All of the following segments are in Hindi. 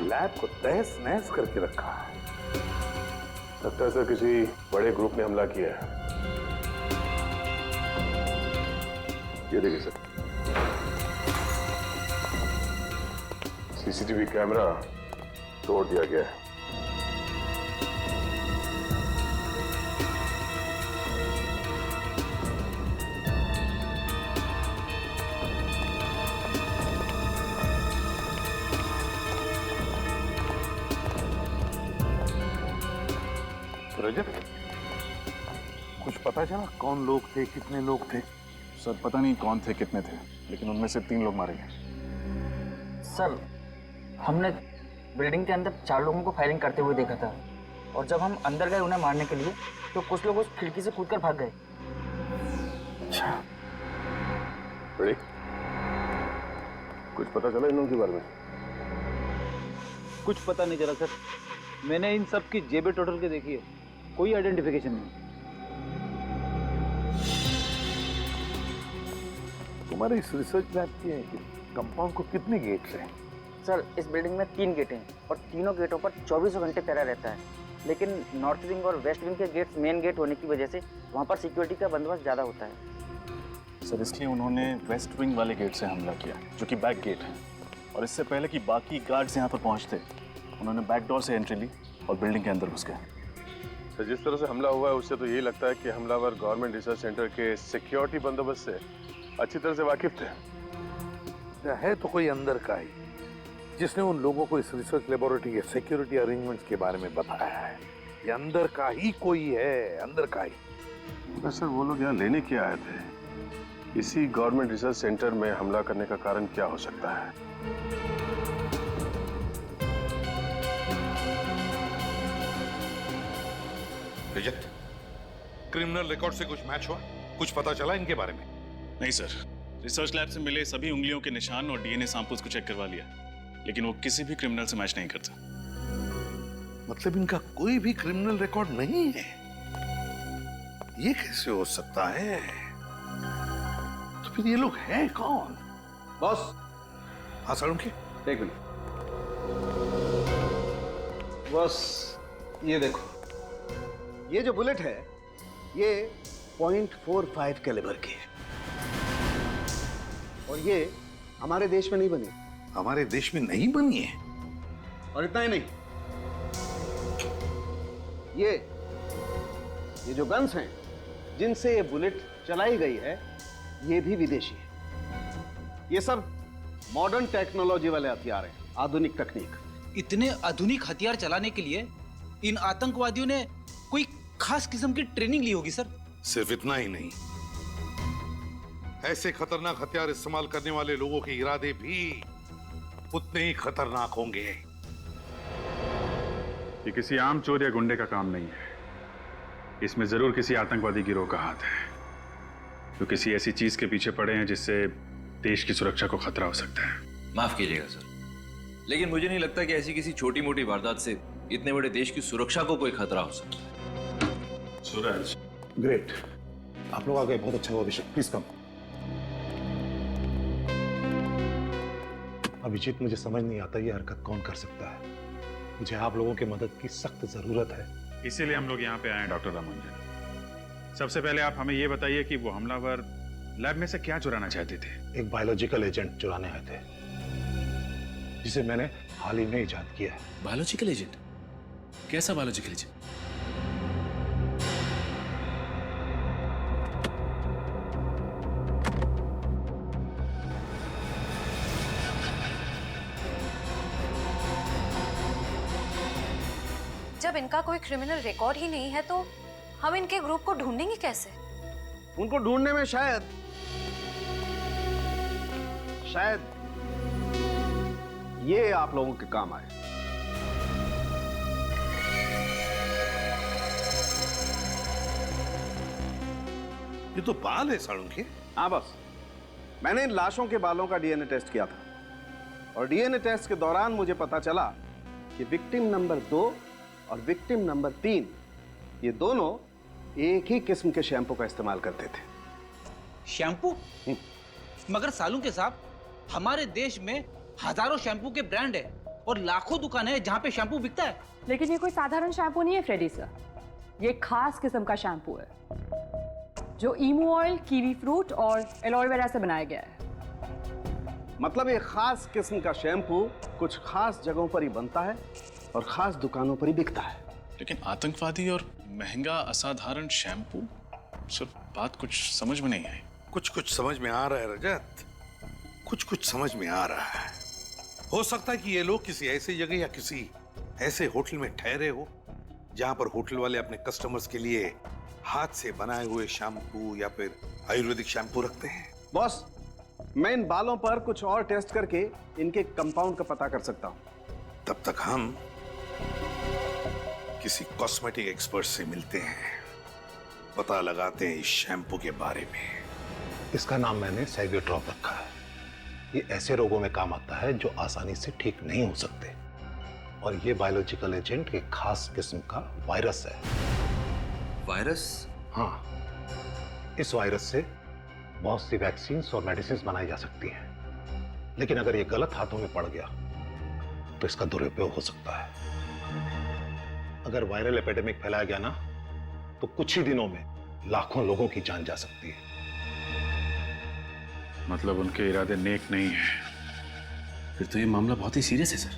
लैब को तहस नहस करके रखा है। लगता है सर किसी बड़े ग्रुप ने हमला किया है। ये देखिए सर, सीसीटीवी कैमरा तोड़ दिया गया है। रजत, कुछ पता चला कौन लोग थे, कितने लोग थे? सर पता नहीं कौन थे, कितने थे, लेकिन उनमें से 3 लोग मारे गए। सर हमने बिल्डिंग के अंदर 4 लोगों को फायरिंग करते हुए देखा था, और जब हम अंदर गए उन्हें मारने के लिए तो कुछ लोग उस खिड़की से कूदकर भाग गए। अच्छा, बड़ी कुछ पता चला इन लोगों के बारे में? कुछ पता नहीं चला सर। मैंने इन सब की जेबें टोटल के देखी है, कोई आइडेंटिफिकेशन नहीं। तुम्हारे इस रिसर्च लैब के कंपाउंड को कितने गेट्स हैं? सर इस बिल्डिंग में 3 गेट हैं और तीनों गेटों पर 24 घंटे पहरा रहता है, लेकिन नॉर्थ विंग और वेस्ट विंग के गेट्स मेन गेट होने की वजह से वहाँ पर सिक्योरिटी का बंदोबस्त ज़्यादा होता है। सर इसलिए उन्होंने वेस्ट विंग वाले गेट से हमला किया, जो कि बैक गेट है, और इससे पहले कि बाकी गार्ड्स यहाँ पर पहुँचते उन्होंने बैक डोर से एंट्री ली और बिल्डिंग के अंदर घुस गए। सर जिस तरह से हमला हुआ है उससे तो यही लगता है कि हमलावर गवर्नमेंट रिसर्च सेंटर के सिक्योरिटी बंदोबस्त से अच्छी तरह से वाकिफ थे। है तो कोई अंदर का ही जिसने उन लोगों को इस रिसर्च लेबोरेटरी के सिक्योरिटी अरेंजमेंट्स के बारे में बताया है। ये अंदर का ही कोई है, अंदर का ही। सर वो लोग यहाँ लेने क्या आए थे? इसी गवर्नमेंट रिसर्च सेंटर में हमला करने का कारण क्या हो सकता है? रजत, क्रिमिनल रिकॉर्ड से कुछ मैच हुआ? कुछ पता चला इनके बारे में? नहीं सर, रिसर्च लैब से मिले सभी उंगलियों के निशान और डीएनए सैंपल्स को चेक करवा लिया, लेकिन वो किसी भी क्रिमिनल से मैच नहीं करता। मतलब इनका कोई भी क्रिमिनल रिकॉर्ड नहीं है? ये कैसे हो सकता है? तो फिर ये लोग हैं कौन? बॉस, हाँ सालुंखे, एक मिनट। बॉस ये देखो, ये जो बुलेट है ये .45 कैलिबर की है, और ये हमारे देश में नहीं बनी। हमारे देश में नहीं बनी है? और इतना ही नहीं, ये जो गन्स हैं जिनसे ये बुलेट चलाई गई है ये भी विदेशी है। ये सब मॉडर्न टेक्नोलॉजी वाले हथियार हैं, आधुनिक तकनीक। इतने आधुनिक हथियार चलाने के लिए इन आतंकवादियों ने कोई खास किस्म की ट्रेनिंग ली होगी सर। सिर्फ इतना ही नहीं, ऐसे खतरनाक हथियार इस्तेमाल करने वाले लोगों के इरादे भी उतने ही खतरनाक होंगे। ये किसी आम चोर या गुंडे का काम नहीं है, इसमें जरूर किसी आतंकवादी गिरोह का हाथ है, जो किसी ऐसी चीज के पीछे पड़े हैं जिससे देश की सुरक्षा को खतरा हो सकता है। माफ कीजिएगा सर, लेकिन मुझे नहीं लगता कि ऐसी किसी छोटी मोटी वारदात से इतने बड़े देश की सुरक्षा को कोई खतरा हो सकता है। सूरज, ग्रेट, आप लोग आ गए, बहुत अच्छा हुआ। अभिषेक प्लीज कम। अभिजीत, मुझे समझ नहीं आता ये हरकत कौन कर सकता है। मुझे आप लोगों की मदद की सख्त जरूरत है। इसीलिए हम लोग यहाँ पे आए हैं डॉक्टर रामानुजन। सबसे पहले आप हमें ये बताइए कि वो हमलावर लैब में से क्या चुराना चाहते थे? एक बायोलॉजिकल एजेंट चुराने आए थे, जिसे मैंने हाल ही में इजाद किया है। Biological agent? कैसा बायोलॉजिकल एजेंट? जब इनका कोई क्रिमिनल रिकॉर्ड ही नहीं है तो हम इनके ग्रुप को ढूंढेंगे कैसे? उनको ढूंढने में शायद ये आप लोगों के काम आए। ये तो बाल है सालुंखे। हाँ बस, मैंने इन लाशों के बालों का डीएनए टेस्ट किया था, और डीएनए टेस्ट के दौरान मुझे पता चला कि विक्टिम नंबर 2 और विक्टिम नंबर 3 ये दोनों एक ही किस्म के शैम्पू का इस्तेमाल करते थे। शैम्पू? मगर सालुंखे साहब, हमारे देश में हजारों शैम्पू के ब्रांड है, और लाखों दुकानें हैं जहाँ पे शैम्पू बिकता है। लेकिन ये कोई साधारण शैम्पू नहीं है फ्रेडी सर, ये खास किस्म का शैम्पू है जो ईमू ऑयल, कीवी फ्रूट और एलोवेरा से बनाया गया है। मतलब ये खास किस्म का शैम्पू कुछ खास जगहों पर ही बनता है और खास दुकानों पर ही बिकता है। लेकिन आतंकवादी और महंगा असाधारण शैम्पू, सर बात कुछ समझ में नहीं आई। कुछ कुछ समझ में आ रहा है रजत, कुछ कुछ समझ में आ रहा है। हो सकता है कि ये लोग किसी ऐसी जगह या किसी ऐसे होटल में ठहरे हो जहां पर होटल वाले अपने कस्टमर्स के लिए हाथ से बनाए हुए शैम्पू या फिर आयुर्वेदिक शैम्पू रखते हैं। बॉस, मैं इन बालों पर कुछ और टेस्ट करके इनके कंपाउंड का पता कर सकता हूं। तब तक हम किसी कॉस्मेटिक एक्सपर्ट से मिलते हैं, पता लगाते हैं इस शैम्पू के बारे में। इसका नाम मैंने सैग्योट्रॉप रखा है। ये ऐसे रोगों में काम आता है जो आसानी से ठीक नहीं हो सकते, और ये बायोलॉजिकल एजेंट एक खास किस्म का वायरस है। वायरस? हाँ, इस वायरस से बहुत सी वैक्सीन और मेडिसिन बनाई जा सकती हैं, लेकिन अगर ये गलत हाथों में पड़ गया तो इसका दुरुपयोग हो सकता है। अगर वायरल एपिडेमिक फैलाया गया ना, तो कुछ ही दिनों में लाखों लोगों की जान जा सकती है। मतलब उनके इरादे नेक नहीं है। फिर तो ये मामला बहुत ही सीरियस है सर।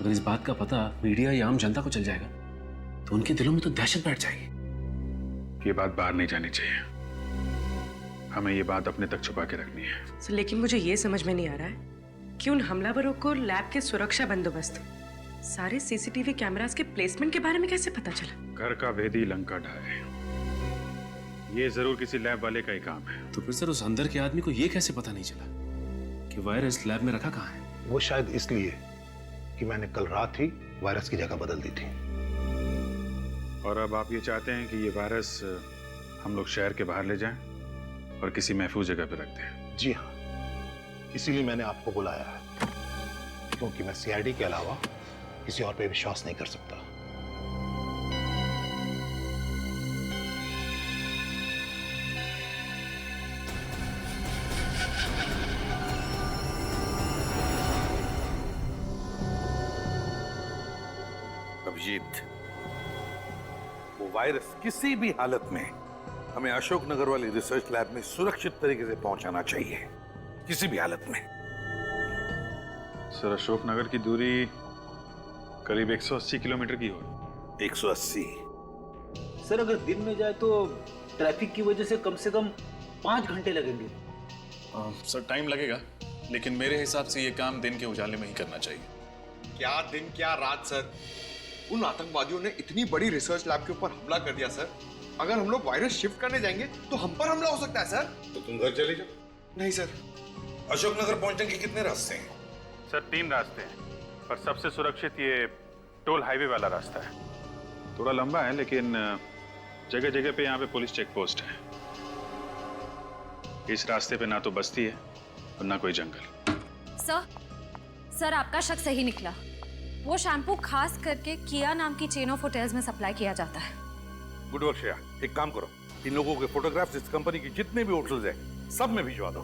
अगर इस बात का पता मीडिया या आम जनता को चल जाएगा तो उनके दिलों में तो दहशत बैठ जाएगी। ये बात बाहर नहीं जानी चाहिए, हमें ये बात अपने तक छुपा के रखनी है। सर, लेकिन मुझे ये समझ में नहीं आ रहा है कि उन हमलावरों को लैब के सुरक्षा बंदोबस्त, सारे सीसीटीवी कैमरास के प्लेसमेंट के बारे में कैसे पता चला? घर का भेदी लंका ढाए, ये जरूर किसी लैब वाले का ही काम है। तो फिर सर उस अंदर के आदमी को ये कैसे पता नहीं चला कि वायरस लैब में रखा कहाँ है? वो शायद इसलिए कि मैंने कल रात ही वायरस की जगह बदल दी थी। और अब आप ये चाहते हैं कि ये वायरस हम लोग शहर के बाहर ले जाएं और किसी महफूज जगह पे रख दें? जी हाँ, इसीलिए मैंने आपको बुलाया है, क्योंकि मैं सीआईडी के अलावा किसी और पे विश्वास नहीं कर सकता। अभिजीत, वो वायरस किसी भी हालत में हमें अशोकनगर वाली रिसर्च लैब में सुरक्षित तरीके से पहुंचाना चाहिए, किसी भी हालत में। सर, अशोकनगर की दूरी करीब 180 किलोमीटर की हो। 180? सर, अगर दिन में जाए तो ट्रैफिक की वजह से कम 5 घंटे लगेंगे। सर टाइम लगेगा, लेकिन मेरे हिसाब से ये काम दिन के उजाले में ही करना चाहिए। क्या दिन क्या रात सर, उन आतंकवादियों ने इतनी बड़ी रिसर्च लैब के ऊपर हमला कर दिया सर। अगर हम लोग वायरस शिफ्ट करने जाएंगे तो हम पर हमला हो सकता है सर। तो तुम घर चले जाओ। नहीं सर। अशोकनगर पहुंचने के कितने रास्ते हैं? सर 3 रास्ते हैं, पर सबसे सुरक्षित ये टोल हाईवे वाला रास्ता है। थोड़ा लंबा है, लेकिन जगह जगह पे यहाँ पे पुलिस चेक पोस्ट है। इस रास्ते पे ना तो बस्ती है और ना कोई जंगल। सर, आपका शक सही निकला। वो शैम्पू खास करके किया नाम की चेन ऑफ होटल्स में सप्लाई किया जाता है। गुड वर्क श्रेया, एक काम करो, इन लोगों के फोटोग्राफ्स इस कंपनी की जितने भी होटल्स हैं सब में भिजवा दो,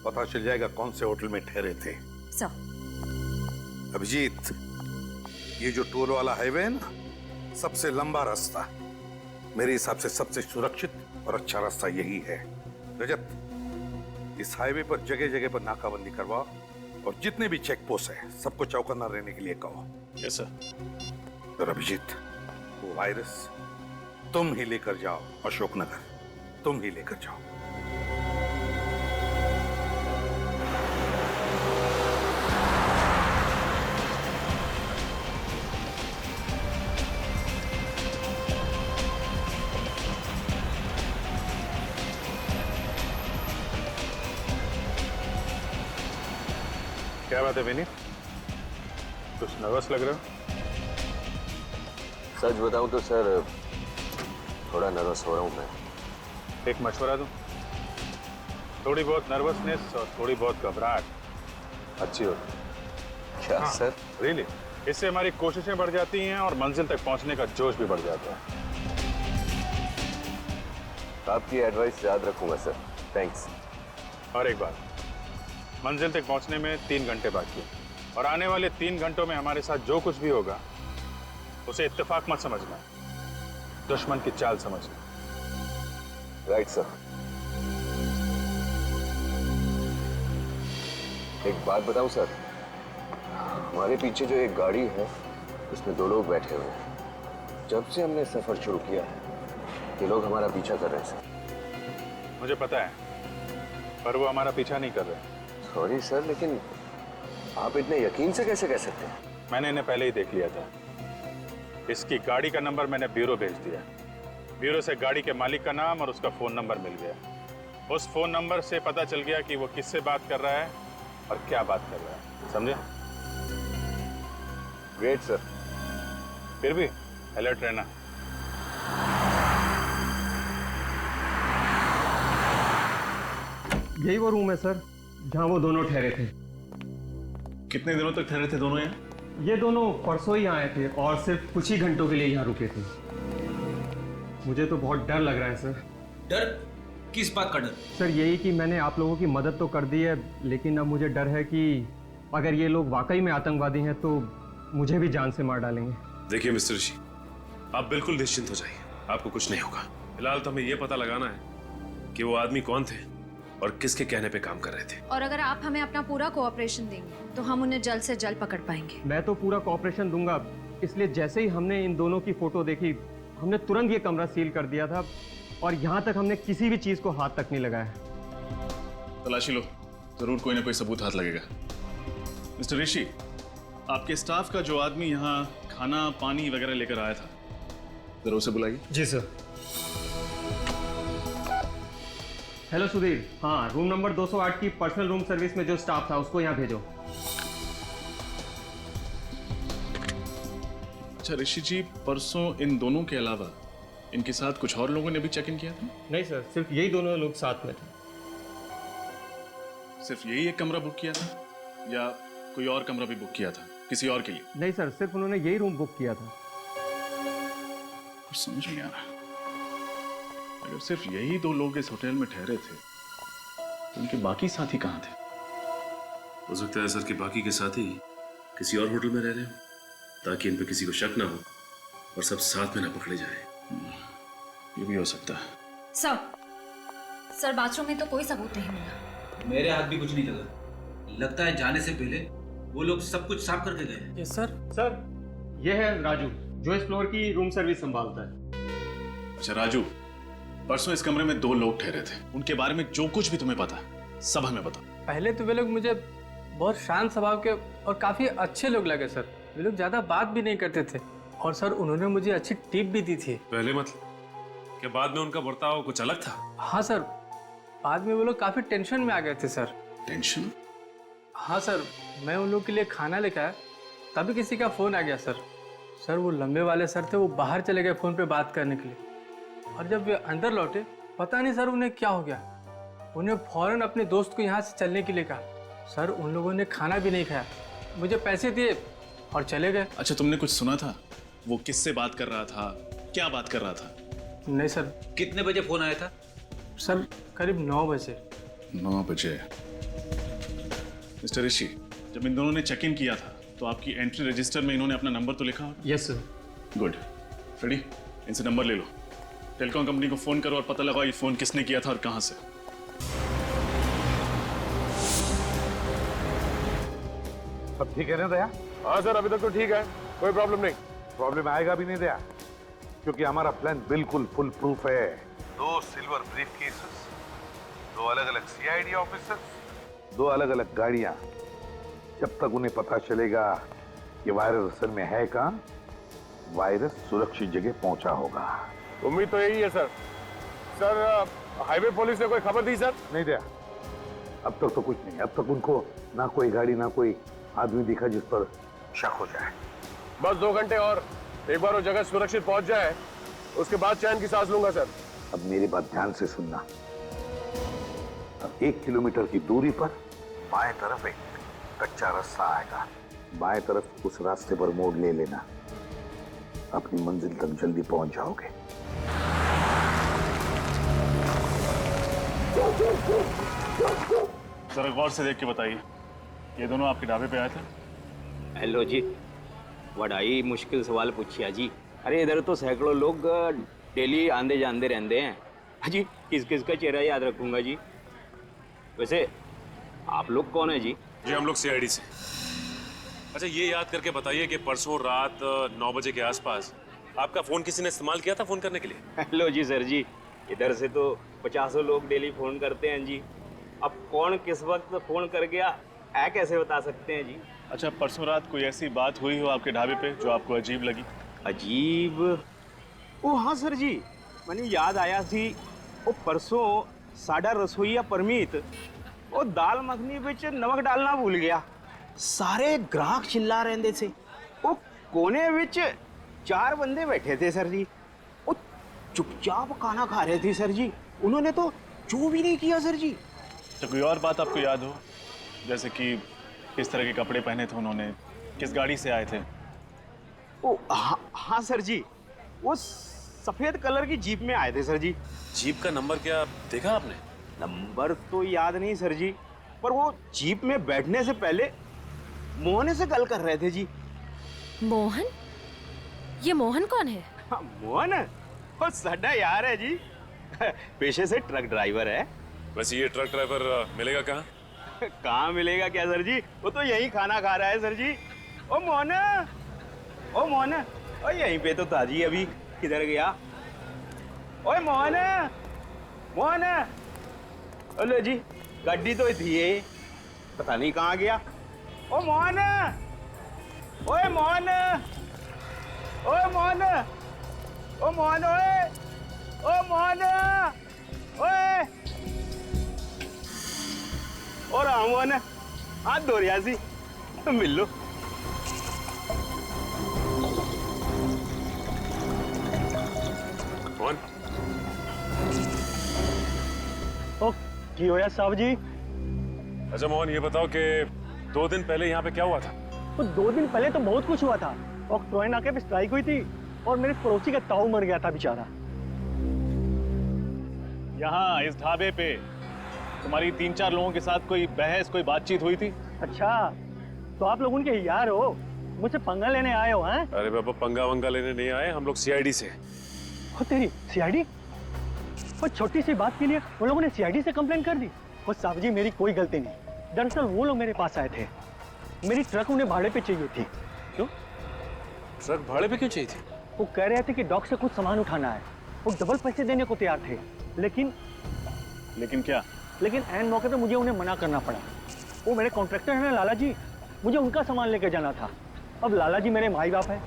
पता चल जाएगा कौन से होटल में ठहरे थे। सर। अभिजीत, ये जो टोल वाला हाईवे है ना, सबसे लंबा रास्ता, मेरे हिसाब से सबसे सुरक्षित और अच्छा रास्ता यही है। रजत, इस हाईवे पर जगह जगह पर नाकाबंदी करवाओ और जितने भी चेक पोस्ट है सबको चौकन्ना रहने के लिए कहो। Yes sir. और अभिजीत, वो वायरस तुम ही लेकर जाओ अशोकनगर, तुम ही लेकर जाओ। क्या बात है विनीत, कुछ नर्वस लग रहे हो? सच बताऊं तो सर थोड़ा नर्वस हो रहा हूं मैं। एक मशवरा दूं? थोड़ी बहुत नर्वसनेस और थोड़ी बहुत घबराहट अच्छी होती है। क्या सर? रियली, इससे हमारी कोशिशें बढ़ जाती हैं और मंजिल तक पहुंचने का जोश भी बढ़ जाता है। आपकी एडवाइस याद रखूंगा सर, थैंक्स। और एक बात, मंजिल तक पहुंचने में 3 घंटे बाकी हैं। और आने वाले 3 घंटों में हमारे साथ जो कुछ भी होगा उसे इत्तेफाक मत समझना, दुश्मन की चाल समझना। Right sir. एक बात बताऊं सर, हमारे पीछे जो एक गाड़ी है उसमें 2 लोग बैठे हुए हैं। जब से हमने सफर शुरू किया है ये लोग हमारा पीछा कर रहे हैं सर। मुझे पता है, पर वो हमारा पीछा नहीं कर रहे। सॉरी सर, लेकिन आप इतने यकीन से कैसे कह सकते हैं? मैंने इन्हें पहले ही देख लिया था। इसकी गाड़ी का नंबर मैंने ब्यूरो भेज दिया। ब्यूरो से गाड़ी के मालिक का नाम और उसका फोन नंबर मिल गया। उस फोन नंबर से पता चल गया कि वो किससे बात कर रहा है और क्या बात कर रहा है। समझे? Great sir. फिर भी अलर्ट रहना। यही वो रूम है सर जहाँ वो दोनों ठहरे थे। कितने दिनों तक ठहरे थे दोनों यहाँ? ये दोनों परसों ही आए थे और सिर्फ कुछ ही घंटों के लिए यहाँ रुके थे। मुझे तो बहुत डर लग रहा है सर। डर? किस बात का डर? सर यही कि मैंने आप लोगों की मदद तो कर दी है, लेकिन अब मुझे डर है कि अगर ये लोग वाकई में आतंकवादी हैं तो मुझे भी जान से मार डालेंगे। देखिए मिस्टर ऋषि, आप बिल्कुल निश्चिंत हो जाइए, आपको कुछ नहीं होगा। फिलहाल तो हमें यह पता लगाना है कि वो आदमी कौन थे और किसके कहने पे काम कर रहे थे। और अगर आप हमें अपना पूरा कोऑपरेशन देंगे तो हम उन्हें जल्द से जल्द पकड़ पाएंगे। मैं तो पूरा कोऑपरेशन दूंगा, इसलिए जैसे ही हमने इन दोनों की फोटो देखी हमने तुरंत ये कमरा सील कर दिया था और यहाँ तक हमने किसी भी चीज को हाथ तक नहीं लगाया। तलाशी लो, जरूर कोई ना कोई सबूत हाथ लगेगा। मिस्टर ऋषि, आपके स्टाफ का जो आदमी यहाँ खाना पानी वगैरह लेकर आया था, जरा उसे बुलाइए। जी सर। हेलो सुधीर, हाँ रूम नंबर 208 की पर्सनल रूम सर्विस में जो स्टाफ था उसको यहाँ भेजो। अच्छा ऋषि जी, परसों इन दोनों के अलावा इनके साथ कुछ और लोगों ने भी चेक इन किया था? नहीं सर, सिर्फ यही दोनों लोग साथ में थे। सिर्फ यही एक कमरा बुक किया था या कोई और कमरा भी बुक किया था किसी और के लिए? नहीं सर, सिर्फ उन्होंने यही रूम बुक किया था। कुछ समझ नहीं आ रहा। अगर सिर्फ यही 2 लोग इस होटल में ठहरे थे तो उनके बाकी साथी कहाँ थे? हो सकता है सर कि बाकी के साथी किसी और होटल में रह रहे हो ताकि इन पे किसी को शक ना हो और सब साथ में ना पकड़े जाए। ये भी हो सकता है। सर बाथरूम में तो कोई सबूत नहीं मिला। मेरे हाथ भी कुछ नहीं लगा। लगता है जाने से पहले वो लोग सब कुछ साफ करके गए। Yes sir. सर ये है राजू जो इस फ्लोर की रूम सर्विस संभालता है। अच्छा राजू, परसों इस कमरे में 2 लोग ठहरे थे, उनके बारे में जो कुछ भी तुम्हें पता सब हमें बता। पहले तो वे लोग मुझे बहुत शांत स्वभाव के और काफी अच्छे लोग लगे सर। वे लोग ज्यादा बात भी नहीं करते थे और सर उन्होंने मुझे अच्छी टिप भी दी थी। पहले मतलब कि बाद में उनका बर्ताव कुछ अलग था? हाँ सर, बाद में वो लोग काफी टेंशन में आ गए थे सर। टेंशन? हाँ सर, मैं उन लोग के लिए खाना लेकर आया तभी किसी का फोन आ गया सर। सर वो लंबे वाले सर थे, वो बाहर चले गए फोन पे बात करने के लिए और जब वे अंदर लौटे पता नहीं सर उन्हें क्या हो गया। उन्हें फौरन अपने दोस्त को यहाँ से चलने के लिए कहा। सर उन लोगों ने खाना भी नहीं खाया, मुझे पैसे दिए और चले गए। अच्छा तुमने कुछ सुना था? वो किससे बात कर रहा था, क्या बात कर रहा था? नहीं सर। कितने बजे फोन आया था? सर करीब 9 बजे। 9 बजे। मिस्टर ऋषि, जब इन दोनों ने चेक इन किया था तो आपकी एंट्री रजिस्टर में इन्होंने अपना नंबर तो लिखा? Yes sir. गुड। रेडी, इनसे नंबर ले लो, टेलीकॉम कंपनी को फोन करो और पता लगाओ ये फोन किसने किया था और कहां से। सब ठीक है ना दया? हाँ सर, अभी तक तो ठीक है, कोई प्रॉब्लम नहीं। प्रॉब्लम आएगा भी नहीं दया, क्योंकि हमारा प्लान बिल्कुल फुल प्रूफ है। 2 सिल्वर ब्रीफ केसेस, 2 अलग अलग सीआईडी ऑफिसर्स, 2 अलग अलग गाड़ियां। जब तक उन्हें पता चलेगा कि वायरस असल में है कहां, वायरस सुरक्षित जगह पहुंचा होगा। उम्मीद तो यही है सर। सर हाईवे पुलिस ने कोई खबर दी सर? नहीं दिया, अब तक तो कुछ नहीं। अब तक उनको ना कोई गाड़ी ना कोई आदमी दिखा जिस पर शक हो जाए। बस 2 घंटे और, एक बार वो जगह सुरक्षित पहुंच जाए उसके बाद चैन की सांस लूंगा सर। अब मेरी बात ध्यान से सुनना। अब 1 किलोमीटर की दूरी पर बाएं तरफ एक कच्चा रास्ता आएगा, बाएं तरफ उस रास्ते पर मोड़ ले लेना, अपनी मंजिल तक जल्दी पहुंच जाओगे। जरा गौर से देख के बताइए, ये दोनों आपके ढाबे पे आए थे? हेलो जी, बड़ाई मुश्किल सवाल पूछिया जी। अरे इधर तो सैकड़ों लोग डेली आंदे जांदे रहते हैं। हाँ जी, किस किस का चेहरा याद रखूंगा जी। वैसे आप लोग कौन है जी? जी हम लोग सीआईडी से। अच्छा ये याद करके बताइए कि परसों रात 9 बजे के आसपास आपका फोन किसी ने इस्तेमाल किया था फोन करने के लिए? हेलो जी सर जी, इधर से तो 50 लोग डेली फोन करते हैं जी। अब कौन किस वक्त फोन कर गया है कैसे बता सकते हैं जी? अच्छा परसों रात कोई ऐसी बात हुई हो आपके ढाबे पे जो आपको अजीब लगी? अजीब? ओ हाँ सर जी, मैंने याद आया थी। वो परसों साडा रसोईया परमीत वो दाल मखनी बिच नमक डालना भूल गया। सारे ग्राहक चिल्ला रहे थे। वो कोने बिच 4 बंदे बैठे थे सर जी। वो चुपचाप खाना खा रहे थे सर जी। उन्होंने तो चू भी नहीं किया सर जी। तो कोई और बात आपको याद हो, जैसे कि किस तरह के कपड़े पहने थे उन्होंने, किस गाड़ी से आए थे? ओ हाँ सर जी, वो सफेद कलर की जीप में आए थे सर जी। जीप का नंबर क्या देखा आपने? नंबर तो याद नहीं सर जी, पर वो जीप में बैठने से पहले मोहन से गल कर रहे थे जी। मोहन? ये मोहन कौन है? हाँ, मोहन वो साडा यार है जी। पेशे से ट्रक ड्राइवर है। वैसे ये ट्रक ड्राइवर मिलेगा कहाँ? कहाँ मिलेगा क्या सर जी, वो तो यही खाना खा रहा है सर जी। ओ मोहन, ओ मोहन, ओ यहीं पे तो था जी। अभी किधर गया? ओए मोहन, मोहन, हेलो जी, गाड़ी तो थी ये, पता नहीं कहाँ गया। ओ मोहन, ओए मोहन, ओए मोहन, ओ मोहन, ओए, ओ मोहन, ओए, और मोहन हाथ धो रिया सी, मिल लो। मोहन ओ की होया साहब जी? अच्छा मोहन ये बताओ कि 2 दिन पहले यहाँ पे क्या हुआ था? तो 2 दिन पहले तो बहुत कुछ हुआ था। और ट्रोय नाके पे स्ट्राइक हुई थी और मेरे पड़ोसी का ताऊ मर गया था बेचारा। यहाँ इस ढाबे पे तुम्हारी 3-4 लोगों के साथ कोई बहस, कोई बातचीत हुई थी? अच्छा तो आप लोग उनके यार हो, मुझसे पंगा लेने आए हो? हैं? अरे बाबा पंगा वंगा लेने नहीं आए, हम लोग सीआईडी से। हो तेरी सीआईडी? वो छोटी सी बात के लिए उन लोगों ने सीआईडी से कंप्लेन कर दी? वो साहब जी मेरी कोई गलती नहीं। दरअसल वो लोग मेरे पास आए थे, मेरी ट्रक उन्हें भाड़े पे चाहिए थी। क्यों? ट्रक भाड़े पे क्यों चाहिए थी? वो कह रहे थे कि डॉक से कुछ सामान उठाना है। वो डबल पैसे देने को तैयार थे, लेकिन क्या? लेकिन एन मौके पे मुझे उन्हें मना करना पड़ा। वो मेरे कॉन्ट्रैक्टर हैं लाला जी, मुझे उनका सामान लेकर जाना था। अब लाला जी मेरे माई बाप है,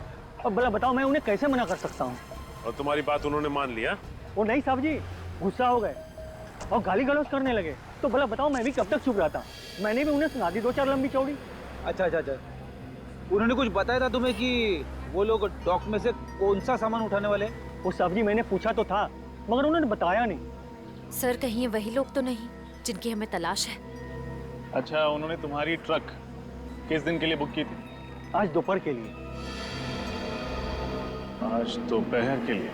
अब भला बताओ मैं उन्हें कैसे मना कर सकता हूँ? और तुम्हारी बात उन्होंने मान लिया? वो नहीं साहब जी, गुस्सा हो गए और गाली गलौज करने लगे। तो भला बताओ मैं भी कब तक चुप रहता? मैंने भी उन्हें सुना दी 2-4 लंबी चौड़ी। अच्छा, उन्होंने कुछ बताया था तुम्हें कि वो लोग डॉक में से कौन सा सामान उठाने वाले? वो साहब जी मैंने पूछा तो था, मगर उन्होंने बताया नहीं। सर कहीं ये वही लोग तो नहीं जिनकी हमें तलाश है? अच्छा उन्होंने तुम्हारी ट्रक किस दिन के लिए बुक की थी? आज दोपहर के लिए। आज दोपहर के लिए?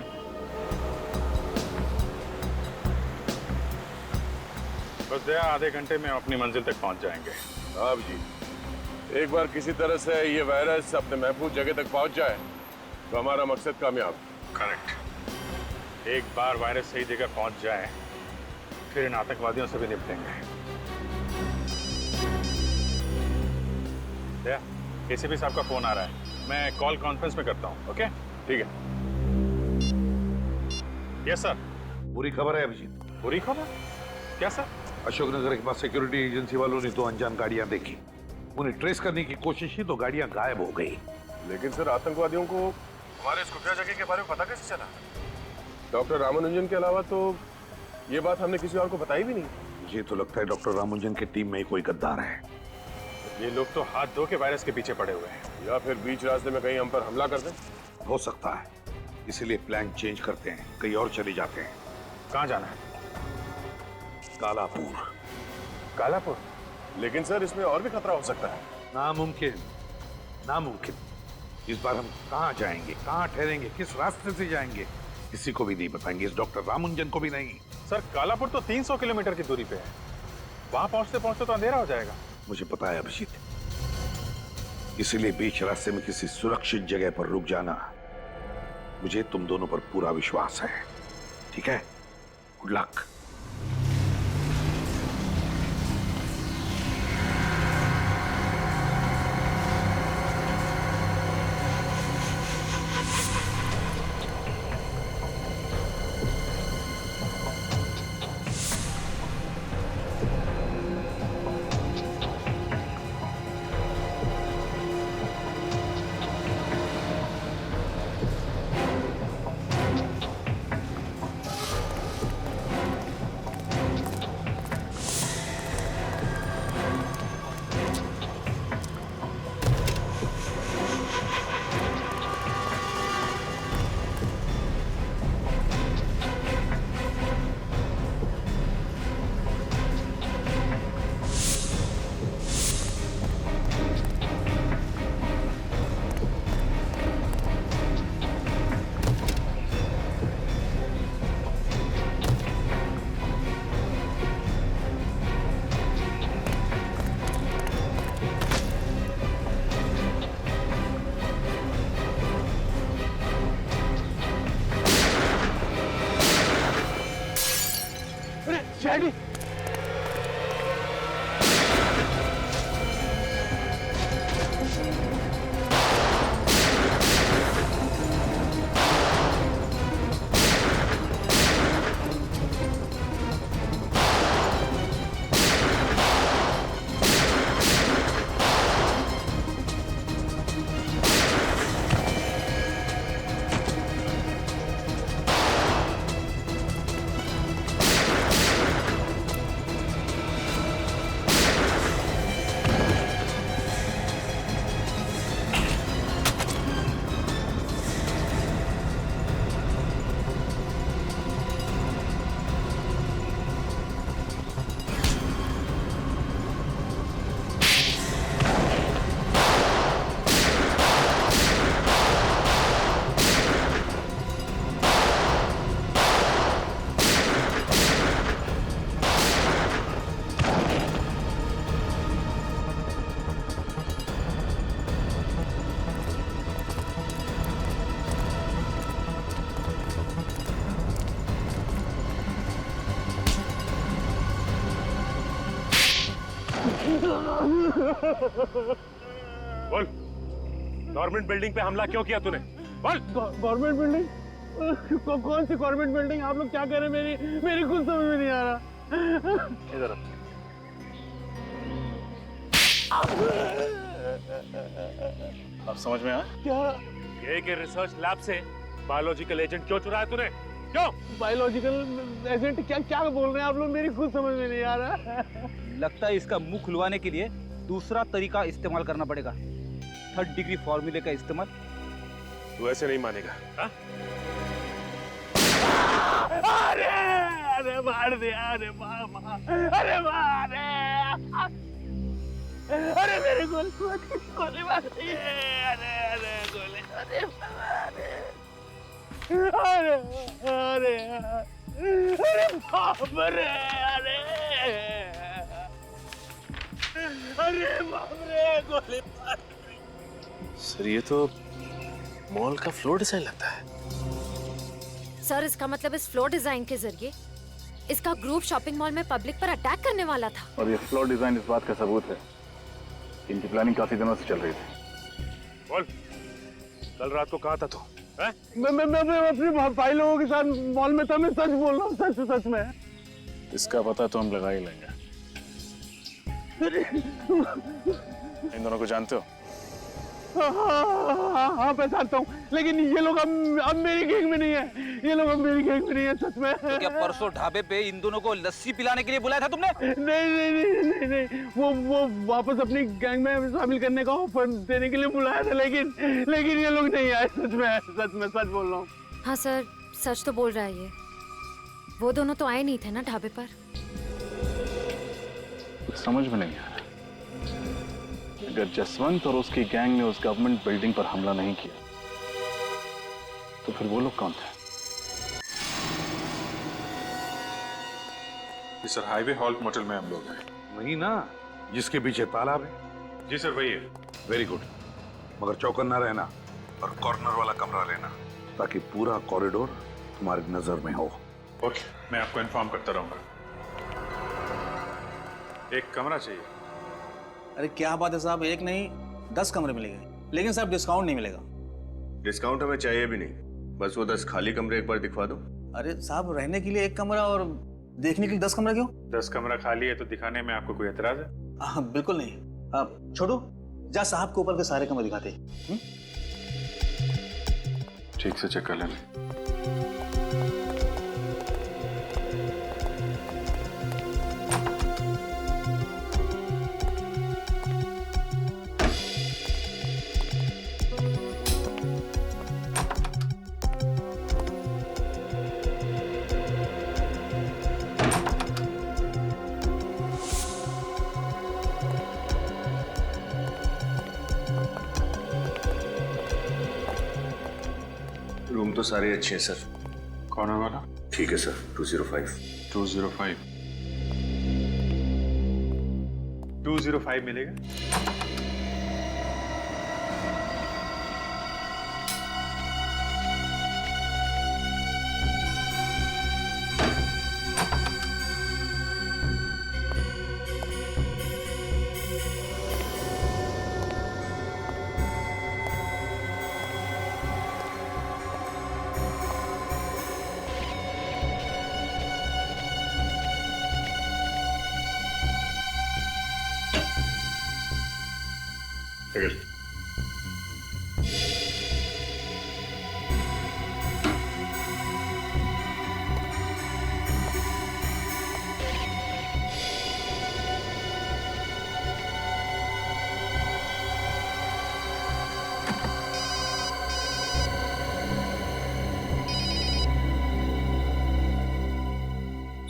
बस दया आधे घंटे में अपनी मंजिल तक पहुंच जाएंगे। साहब जी एक बार किसी तरह से ये वायरस अपने महफूज जगह तक पहुंच जाए तो हमारा मकसद कामयाब। करेक्ट। एक बार वायरस सही जगह पहुंच जाए फिर इन आतंकवादियों से भी निपटेंगे। दया, एसीपी साहब का फोन आ रहा है, मैं कॉल कॉन्फ्रेंस में करता हूँ। ओके ठीक है। Yes sir. बुरी खबर है अभिजीत। बुरी खबर? क्या सर? अशोकनगर के पास सिक्योरिटी एजेंसी वालों ने 2 अनजान गाड़ियां देखी, उन्हें ट्रेस करने की कोशिश की तो गाड़ियां गायब हो गई। लेकिन सर आतंकवादियों को हमारे इस खुफिया जगह के बारे में पता कैसे चला? डॉक्टर रामानुजन के अलावा तो ये बात हमने किसी और को बताई भी नहीं। मुझे तो लगता है डॉक्टर रामानुजन की टीम में ही कोई गद्दार है। ये लोग तो हाथ धो के वायरस के पीछे पड़े हुए हैं। या फिर बीच रास्ते में कहीं हम पर हमला कर दें। हो सकता है, इसीलिए प्लान चेंज करते हैं, कहीं और चले जाते हैं। कहाँ जाना है? कालापुर। कालापुर? लेकिन सर इसमें और भी खतरा हो सकता है। नामुमकिन, नामुमकिन। इस बार हम कहाँ जाएंगे, कहाँ ठहरेंगे, किस रास्ते से जाएंगे, किसी को भी नहीं बताएंगे, इस डॉक्टर रामानुजन को भी नहीं। सर कालापुर तो 300 किलोमीटर की दूरी पे है, वहां पहुंचते पहुंचते तो अंधेरा हो जाएगा। मुझे पता है अभिजीत, इसीलिए बीच रास्ते में किसी सुरक्षित जगह पर रुक जाना। मुझे तुम दोनों पर पूरा विश्वास है, ठीक है? Good luck. सीआईडी बोल, गवर्नमेंट बिल्डिंग पे हमला क्यों किया तूने? बोल। Government building? कौन सी गवर्नमेंट बिल्डिंग? आप लोग क्या कह रहे हैं? मेरी कुछ समझ में नहीं आ रहा। इधर अब समझ में आया? क्या? ये कि रिसर्च लैब से बायोलॉजिकल एजेंट क्यों चुराया तूने? क्यों? Biological agent? क्या बोल रहे हैं आप लोग? मेरी खुद समझ में नहीं आ रहा। लगता है इसका मुंह खुलवाने के लिए दूसरा तरीका इस्तेमाल करना पड़ेगा, 3rd डिग्री फॉर्मूले का इस्तेमाल। तू ऐसे नहीं मानेगा। हा? अरे अरे मार दिया, अरे मामा, अरे मार, अरे मेरे गोली मार दी है, अरे अरे गोली, अरे अरे अरे अरे बाप रे, अरे अरे बाप रे, गोली मार दी। सर ये तो मॉल का फ्लोर डिजाइन लगता है। सर इसका मतलब इस फ्लोर डिजाइन के जरिए इसका ग्रुप शॉपिंग मॉल में पब्लिक पर अटैक करने वाला था। और ये फ्लोर डिजाइन इस बात का सबूत है कि इनकी प्लानिंग काफी दिनों से चल रही थी। बोल, कल रात को कहाँ था तू? मैं अपने भाई लोगों के साथ मॉल में था। मैं सच बोल रहा हूँ, सच में। इसका पता तो हम लगा ही लेंगे। इन दोनों को जानते हो? हाँ पहचानता हूँ, लेकिन ये लोग अब मेरी गैंग में नहीं है। ये लोग अब मेरी गैंग में नहीं है, सच में। तो क्या परसों ढाबे पे इन दोनों को लस्सी पिलाने के लिए बुलाया था तुमने? नहीं, वो वापस अपनी गैंग में शामिल करने का ऑफर देने के लिए बुलाया था, लेकिन ये लोग नहीं आए। सच बोल रहा हूँ। हाँ सर, सच तो बोल रहा है ये। वो दोनों तो आए नहीं थे ना ढाबे पर। कुछ समझ में नहीं आ रहा। अगर जसवंत और उसकी गैंग ने उस गवर्नमेंट बिल्डिंग पर हमला नहीं किया तो फिर वो लोग कौन थे? सर, हाईवे हॉल्ट मोटल में हम लोग हैं। वही ना जिसके पीछे तालाब है? जी सर, वही है। Very good. मगर चौकन्ना रहना और कॉर्नर वाला कमरा लेना, ताकि पूरा कॉरिडोर तुम्हारी नजर में हो। ओके, मैं आपको इन्फॉर्म करता रहूंगा। एक कमरा चाहिए। अरे क्या बात है साहब, एक नहीं 10 कमरे मिलेंगे, लेकिन साहब डिस्काउंट नहीं मिलेगा। डिस्काउंट हमें चाहिए भी नहीं, बस वो 10 खाली कमरे एक बार दिखवा दो। अरे साहब रहने के लिए एक कमरा और देखने के लिए 10 कमरा क्यों? 10 कमरा खाली है तो दिखाने में आपको कोई एतराज है? हाँ बिल्कुल नहीं। छोटू जा साहब को ऊपर के सारे कमरे दिखाते। ठीक से चेक कर लेना। रूम तो सारे अच्छे हैं सर। कॉर्नर वाला? ठीक है सर। 205 205 मिलेगा।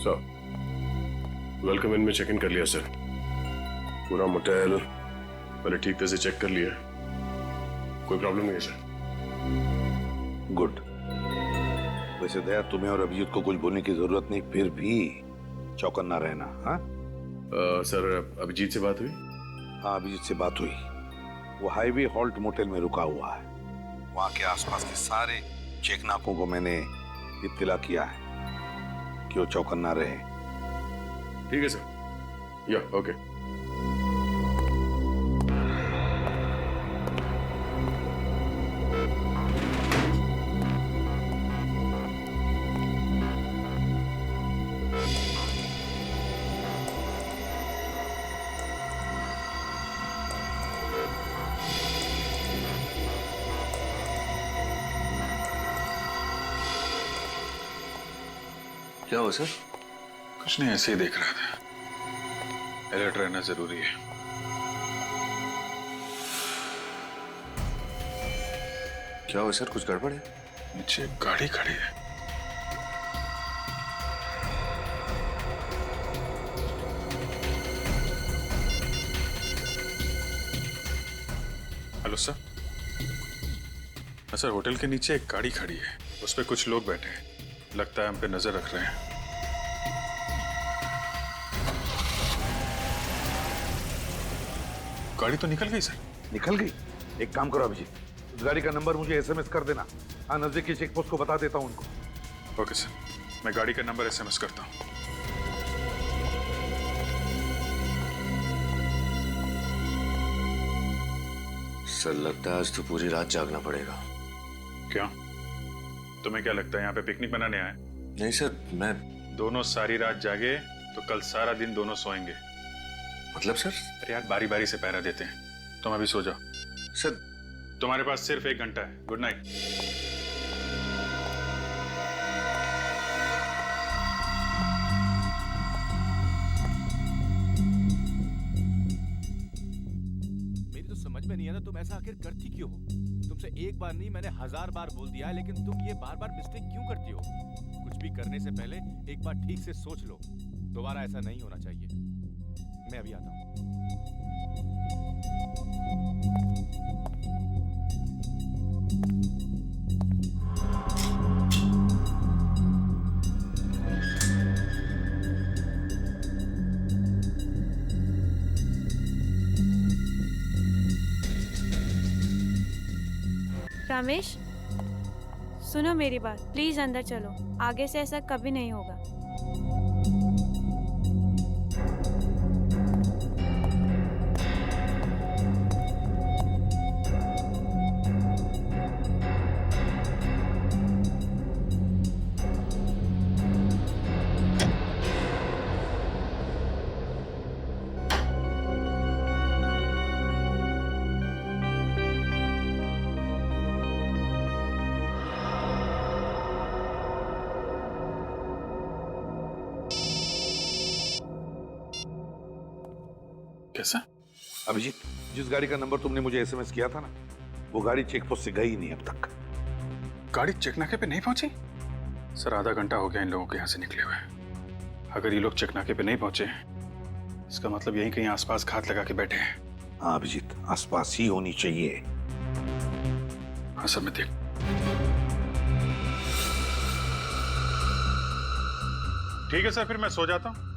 सर, वेलकम इन में चेक इन कर लिया सर। पूरा मोटेल पहले ठीक तरह से चेक कर लिया, कोई प्रॉब्लम नहीं है सर। गुड। वैसे दया, तुम्हें और अभिजीत को कुछ बोलने की जरूरत नहीं, फिर भी चौकन्ना रहना। हाँ सर, अभिजीत से बात हुई? हाँ, अभिजीत से बात हुई। वो हाईवे हॉल्ट मोटेल में रुका हुआ है। वहां के आसपास के सारे चेकनाकों को मैंने इत्तला किया है कि वो चौकन्ना रहे। ठीक है सर। या ओके। क्या हुआ सर? कुछ नहीं, ऐसे ही देख रहा था। अलर्ट रहना जरूरी है। क्या हुआ सर, कुछ गड़बड़ है? नीचे गाड़ी खड़ी है। Hello sir. सर, होटल के नीचे एक गाड़ी खड़ी है, उस पर कुछ लोग बैठे हैं, लगता है हम पे नजर रख रहे हैं। गाड़ी तो निकल गई सर। निकल गई? एक काम करो अभिजीत, उस गाड़ी का नंबर मुझे एसएमएस कर देना। हाँ, नजदीकी चेक पोस्ट को बता देता हूँ उनको। ओके सर, मैं गाड़ी का नंबर एसएमएस करता हूँ। सर, लगता है आज तो पूरी रात जागना पड़ेगा। क्यों? तुम्हें क्या लगता है यहाँ पे पिकनिक मनाने आए? नहीं सर, मैं दोनों सारी रात जागे तो कल सारा दिन दोनों सोएंगे। मतलब सर? अरे यार, बारी बारी से पहरा देते हैं। तुम अभी सो जाओ। सर, तुम्हारे पास सिर्फ 1 घंटा है। Good night. मेरी तो समझ में नहीं आता तुम ऐसा आखिर करती क्यों हो? तुमसे एक बार नहीं, मैंने 1000 बार बोल दिया है, लेकिन तुम ये बार बार मिस्टेक क्यों करती हो? कुछ भी करने से पहले एक बार ठीक से सोच लो। दोबारा ऐसा नहीं होना चाहिए। मैं अभी आता हूँ। कामेश, सुनो मेरी बात, प्लीज अंदर चलो। आगे से ऐसा कभी नहीं होगा। कैसा? अभिजीत, जिस गाड़ी का नंबर तुमने मुझे एसएमएस किया था ना, वो गाड़ी चेक पोस्ट से गई नहीं अब तक। गाड़ी चेक नाके पे नहीं पहुंची? सर आधा घंटा हो गया इन लोगों के यहाँ से निकले हुए। अगर ये लोग चेक नाके पे नहीं पहुंचे, इसका मतलब यही कहीं आसपास घात लगा के बैठे हैं। हाँ अभिजीत, आसपास ही होनी चाहिए। हाँ सर, मैं देख। ठीक है सर, फिर मैं सो जाता हूँ।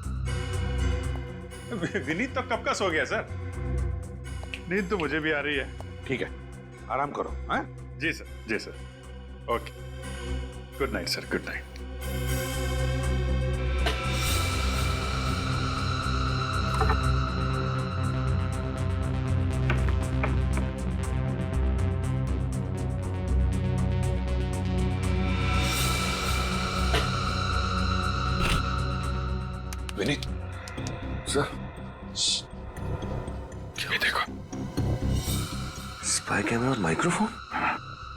विनीत तो कब का सो गया सर। नींद तो मुझे भी आ रही है। ठीक है, आराम करो। हाँ? जी सर, जी sir. Okay, good night sir, good night. Vineet sir, ये देखो, स्पाई कैमरा और माइक्रोफोन।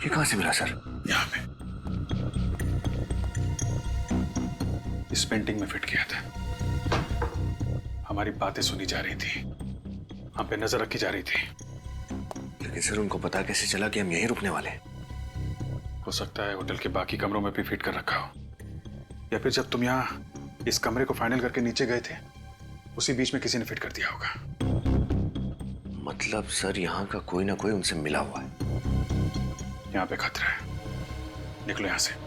ये कहां से मिला सर? यहाँ पे इस पेंटिंग में फिट किया था। हमारी बातें सुनी जा रही थी, हम पे नजर रखी जा रही थी। लेकिन सर उनको पता कैसे चला कि हम यहीं रुकने वाले हैं? हो सकता है होटल के बाकी कमरों में भी फिट कर रखा हो, या फिर जब तुम यहाँ इस कमरे को फाइनल करके नीचे गए थे, उसी बीच में किसी ने फिट कर दिया होगा। मतलब सर यहाँ का कोई ना कोई उनसे मिला हुआ है। यहाँ पे खतरा है, निकलो यहाँ से।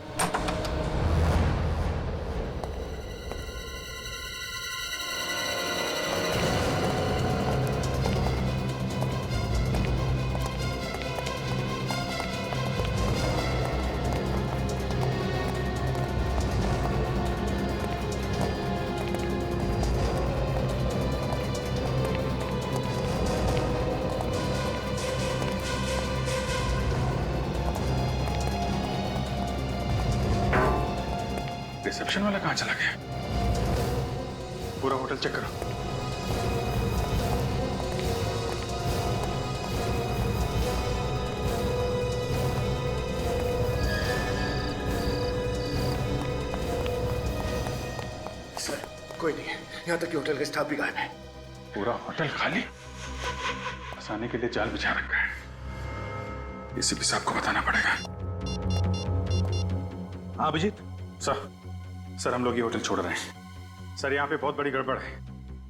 रिसेप्शन वाला कहाँ चला गया? पूरा होटल चेक करो। सर कोई नहीं है, यहाँ तक कि होटल का स्टाफ भी गायब है। पूरा होटल खाली? फंसाने के लिए जाल बिछा रखा है। एसीपी साहब को बताना पड़ेगा। हाँ अभिजीत। सर हम लोग ये होटल छोड़ रहे हैं। सर यहाँ पे बहुत बड़ी गड़बड़ है।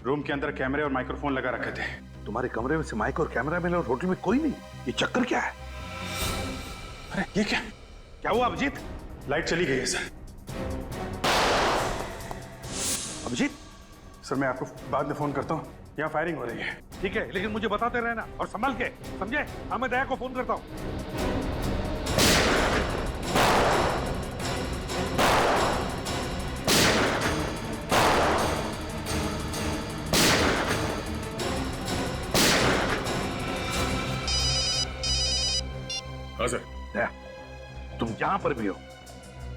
रूम के अंदर कैमरे और माइक्रोफोन लगा रखे थे। तुम्हारे कमरे में से माइक और कैमरा मिले और होटल में कोई नहीं? ये चक्कर क्या है? अरे ये क्या हुआ अभिजीत? लाइट चली गई है सर। अभिजीत सर मैं आपको बाद में फोन करता हूँ, यहाँ फायरिंग हो रही है। ठीक है, लेकिन मुझे बताते रहना और संभल के, समझे? हाँ मैं दया को फोन करता हूँ। हाँ सर। दया, तुम जहां पर भी हो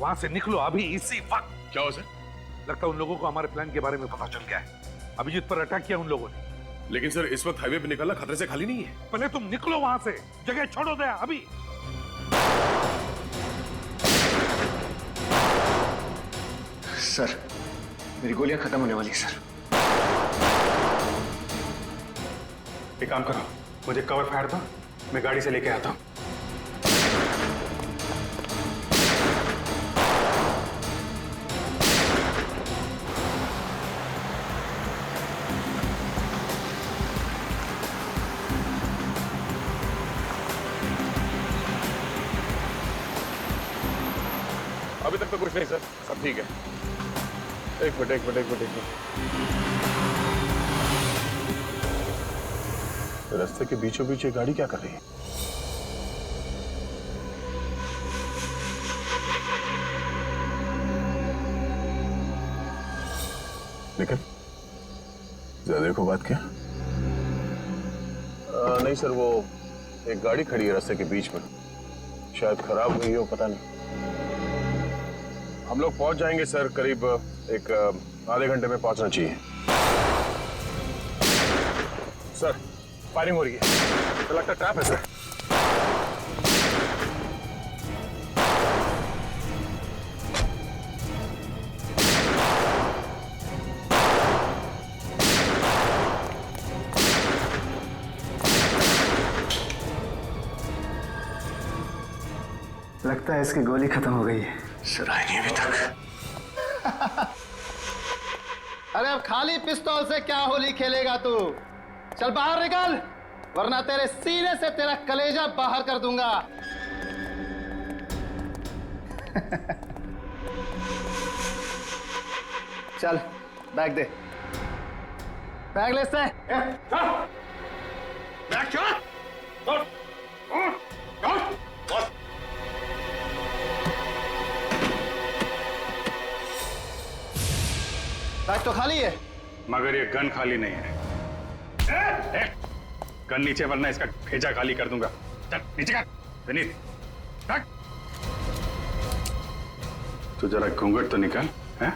वहां से निकलो अभी, इसी वक्त। क्या हो सर? लगता है उन लोगों को हमारे प्लान के बारे में पता चल गया है। अभिजीत पर अटैक किया उन लोगों ने। लेकिन सर इस वक्त हाईवे पे निकलना खतरे से खाली नहीं है। पहले तुम निकलो वहां से, जगह छोड़ो दया अभी। सर मेरी गोलियां खत्म होने वाली सर। एक काम करो, मुझे कवर फायर दो, मैं गाड़ी से लेके आता हूँ। अभी तक तो कुछ नहीं सर, सब ठीक है। एक मिनट। रास्ते के बीचों बीच ये गाड़ी क्या कर रही है? लेकिन ज्यादा को बात क्या? नहीं सर, वो एक गाड़ी खड़ी है रास्ते के बीच में, शायद खराब हुई हो, पता नहीं। हम लोग पहुंच जाएंगे सर, करीब एक आधे घंटे में पहुंचना चाहिए। सर फायरिंग हो रही है, तो लगता है ट्रैप है सर। लगता है इसकी गोली खत्म हो गई है। सर आई नहीं अभी तक। अरे अब खाली पिस्तौल से क्या होली खेलेगा तू? चल बाहर निकल, वरना तेरे सीने से तेरा कलेजा बाहर कर दूंगा। चल बैग दे, बैग ले इससे। बैग क्या? बैग तो खाली है, मगर ये गन खाली नहीं है। गन नीचे, वरना इसका भेजा खाली कर दूंगा। चल नीचे कर विनीत, तो जरा घूंघट तो निकाल। हैं?